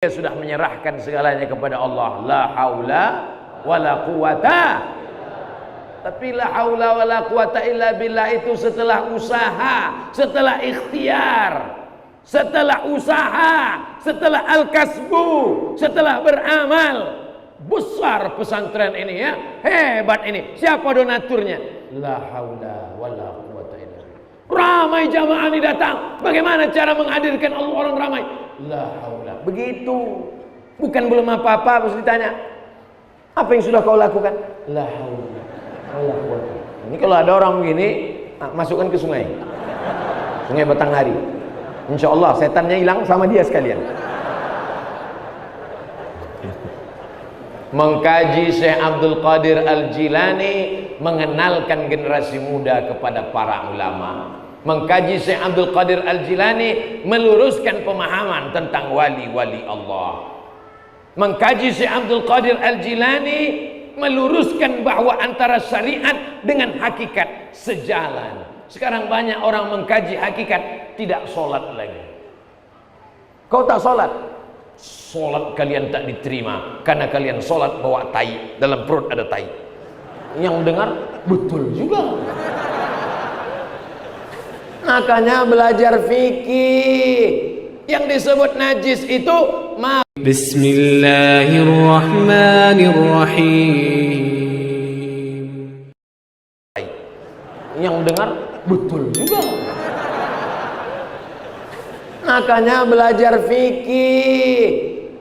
Dia sudah menyerahkan segalanya kepada Allah. La haula wala quwata. Tapi la haula wala quwata illa billah itu setelah usaha, setelah ikhtiar, setelah usaha, setelah al-kasbu, setelah beramal. Besar pesantren ini ya, hebat ini. Siapa donaturnya? La haula wala quwata illa billah. Ramai jamaah ini datang. Bagaimana cara menghadirkan Allah orang ramai? La haula. Begitu. Bukan belum apa-apa harus ditanya. Apa yang sudah kau lakukan? La haula wala quwata. Ini kalau ada orang begini, masukkan ke sungai. Sungai Batanghari. Insya Allah setannya hilang sama dia sekalian. Mengkaji Syekh Abdul Qadir Al-Jilani, mengenalkan generasi muda kepada para ulama. Mengkaji Syekh Abdul Qadir Al-Jilani, meluruskan pemahaman tentang wali-wali Allah. Mengkaji Syekh Abdul Qadir Al-Jilani, meluruskan bahwa antara syariat dengan hakikat sejalan. Sekarang banyak orang mengkaji hakikat, tidak sholat lagi. Kau tak sholat? Sholat kalian tak diterima karena kalian sholat bawa tai, dalam perut ada tai. Yang dengar betul juga. Makanya belajar fikih. Yang disebut najis itu Bismillahirrahmanirrahim. Yang dengar betul juga. Makanya belajar fikih.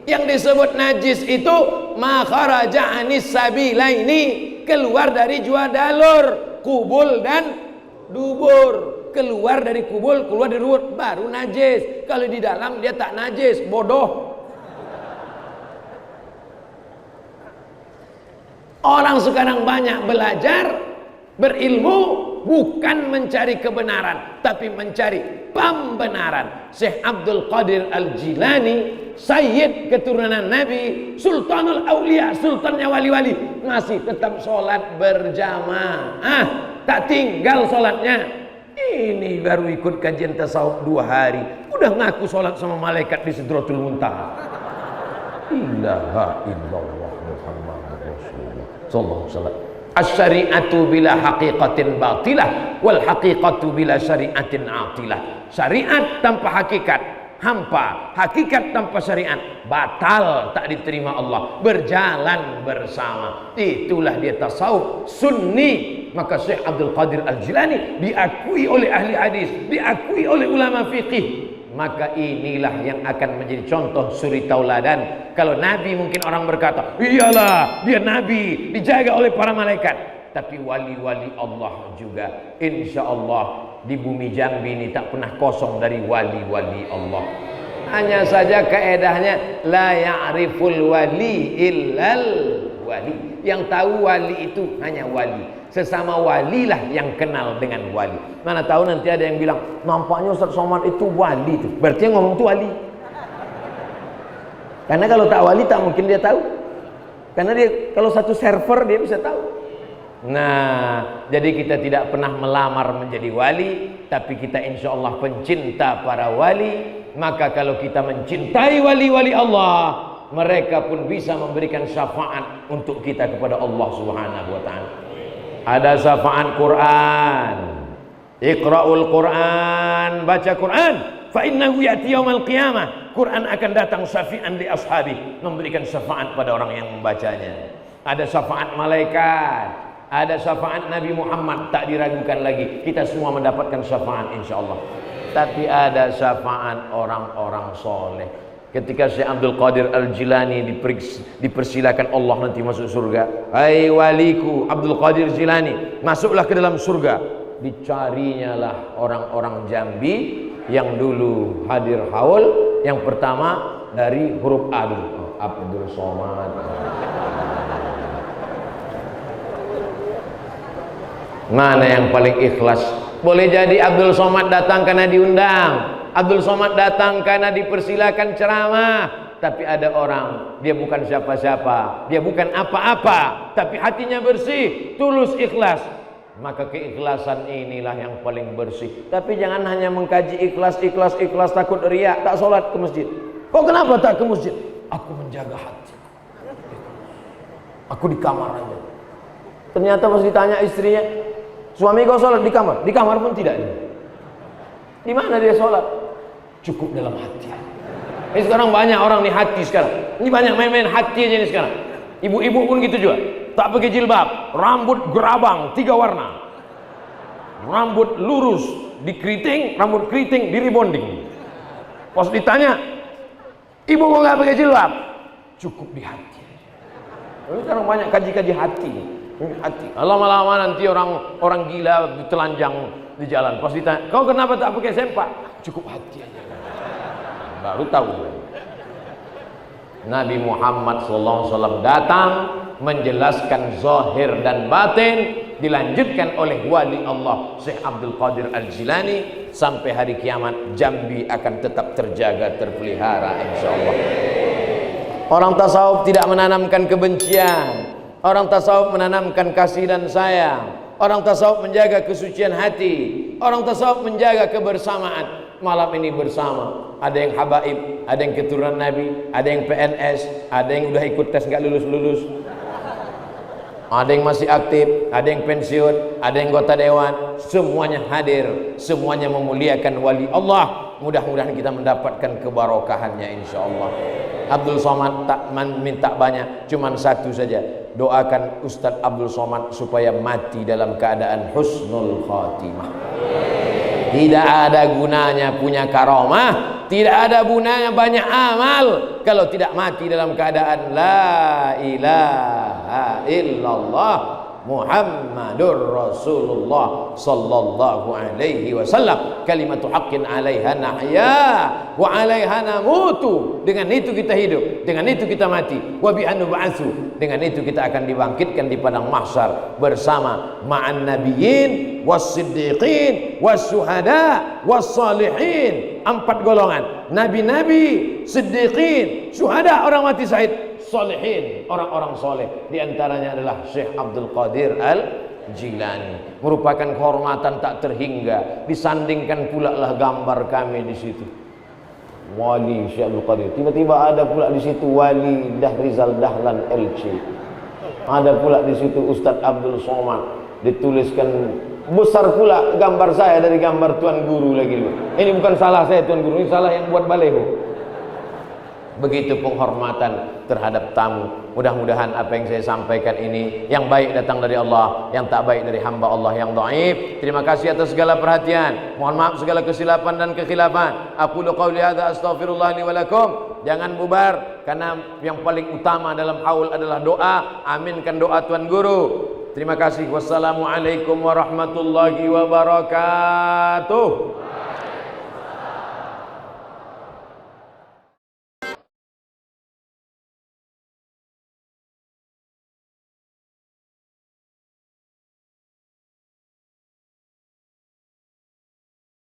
Yang disebut najis itu ma kharaja anis sabilaini, keluar dari dua dalur, kubul dan dubur. Keluar dari kubul, keluar dari dubur, baru najis. Kalau di dalam dia tak najis, bodoh. Orang sekarang banyak belajar, berilmu, bukan mencari kebenaran, tapi mencari pembenaran. Syekh Abdul Qadir Al-Jilani, Sayyid keturunan Nabi, Sultanul Aulia, sultannya wali-wali, masih tetap sholat berjamaah, tak tinggal sholatnya. Ini baru ikut kajian tasawuf 2 hari, udah ngaku sholat sama malaikat di Sidratul Muntaha. Ilaha illallah Muhammadur Rasulullah sallallahu alaihi wasallam. Asy-syari'atu bila haqiqatin batilah wal haqiqatu bila syari'atin atilah. Syariat tanpa hakikat hampa, hakikat tanpa syariat batal, tak diterima Allah. Berjalan bersama, itulah dia tasawuf sunni. Maka Syekh Abdul Qadir Al-Jilani diakui oleh ahli hadis, diakui oleh ulama fiqih. Maka inilah yang akan menjadi contoh suri tauladan. Kalau Nabi mungkin orang berkata, iyalah dia Nabi, dijaga oleh para malaikat. Tapi wali-wali Allah juga, insya Allah di bumi Jambi ini tak pernah kosong dari wali-wali Allah. Hanya saja kaedahnya la ya'riful wali illal wali. Yang tahu wali itu hanya wali. Sesama walilah yang kenal dengan wali. Mana tahu nanti ada yang bilang, nampaknya Ustaz Somad itu wali itu. Berarti yang ngomong itu wali. Karena kalau tak wali tak mungkin dia tahu. Karena dia kalau satu server dia bisa tahu. Nah, jadi kita tidak pernah melamar menjadi wali, tapi kita insya Allah pencinta para wali. Maka kalau kita mencintai wali-wali Allah, mereka pun bisa memberikan syafaat untuk kita kepada Allah Subhanahu wa ta'ala. Ada syafaat Quran. Iqra'ul Quran, baca Quran. Fa innahu ya'ti yaumal qiyamah. Quran akan datang syafi'an li ashabi, memberikan syafaat pada orang yang membacanya. Ada syafaat malaikat, ada syafaat Nabi Muhammad, tak diragukan lagi. Kita semua mendapatkan syafaat insyaallah. Tapi ada syafaat orang-orang soleh. Ketika Syekh Abdul Qadir Al-Jilani dipersilakan Allah nanti masuk surga. Hai waliku Abdul Qadir Jilani, masuklah ke dalam surga. Dicarinya lah orang-orang Jambi yang dulu hadir haul. Yang pertama dari huruf A dulu, Abdul Somad. Mana yang paling ikhlas? Boleh jadi Abdul Somad datang karena diundang, Abdul Somad datang karena dipersilakan ceramah. Tapi ada orang, dia bukan siapa-siapa, dia bukan apa-apa, tapi hatinya bersih, tulus, ikhlas. Maka keikhlasan inilah yang paling bersih. Tapi jangan hanya mengkaji ikhlas, takut riak, tak sholat ke masjid. Kok kenapa tak ke masjid? Aku menjaga hati. Aku di kamar aja. Ternyata pas ditanya istrinya, suami kau sholat di kamar? Di kamar pun tidak. Di mana dia sholat? Cukup dalam hati. Ini sekarang banyak orang nih hati sekarang. Ini banyak main-main hati aja nih sekarang. Ibu-ibu pun gitu juga. Tak pakai jilbab, rambut gerabang 3 warna. Rambut lurus dikeriting, rambut keriting di rebonding. Pas ditanya, ibu kok nggak pakai jilbab? Cukup di hati. Ini sekarang banyak kaji-kaji hati. Hati. Lama-lama nanti orang gila telanjang di jalan. Pas ditanya, kau kenapa tak pakai sempak? Cukup hati aja. Baru tahu. Nabi Muhammad SAW datang menjelaskan zahir dan batin, dilanjutkan oleh wali Allah Syekh Abdul Qadir Al-Jilani. Sampai hari kiamat Jambi akan tetap terjaga, terpelihara insyaallah. Orang tasawuf tidak menanamkan kebencian. Orang tasawuf menanamkan kasih dan sayang. Orang tasawuf menjaga kesucian hati. Orang tasawuf menjaga kebersamaan. Malam ini bersama, ada yang habaib, ada yang keturunan Nabi, ada yang PNS, ada yang udah ikut tes nggak lulus-lulus, ada yang masih aktif, ada yang pensiun, ada yang anggota dewan. Semuanya hadir, semuanya memuliakan wali Allah. Mudah-mudahan kita mendapatkan kebarokahannya insyaallah. Abdul Somad tak minta banyak, cuman satu saja. Doakan Ustadz Abdul Somad supaya mati dalam keadaan husnul khatimah. Tidak ada gunanya punya karamah, tidak ada gunanya banyak amal kalau tidak mati dalam keadaan la ilaha illallah Muhammadur Rasulullah sallallahu alaihi wasallam. Kalimatu haqqin 'alaiha nahya wa 'alaiha namutu. Dengan itu kita hidup, dengan itu kita mati. Wa bi anub'atsu. Dengan itu kita akan dibangkitkan di padang mahsyar bersama ma'an nabiyyin was-siddiqin was-syuhada was-salihin. 4 golongan. Nabi-nabi, siddiqin, syuhada, orang mati syahid, salihin, orang-orang soleh. Di antaranya adalah Syekh Abdul Qadir Al-Jilani. Merupakan kehormatan tak terhingga. Disandingkan pula lah gambar kami di situ. Wali Syekh Abdul Qadir. Tiba-tiba ada pula di situ Wali Rizal Dahlan LC. Ada pula di situ Ustadz Abdul Somad. Dituliskan besar pula gambar saya dari gambar Tuan Guru lagi. Ini bukan salah saya Tuan Guru, ini salah yang buat baleho. Begitu penghormatan terhadap tamu. Mudah-mudahan apa yang saya sampaikan ini yang baik datang dari Allah, yang tak baik dari hamba Allah yang dhaif. Terima kasih atas segala perhatian. Mohon maaf segala kesilapan dan kekhilafan. Aqulu qouli hadza astaghfirullah li wa lakum. Jangan bubar karena yang paling utama dalam haul adalah doa. Aminkan doa Tuan Guru. Terima kasih. Wassalamualaikum warahmatullahi wabarakatuh.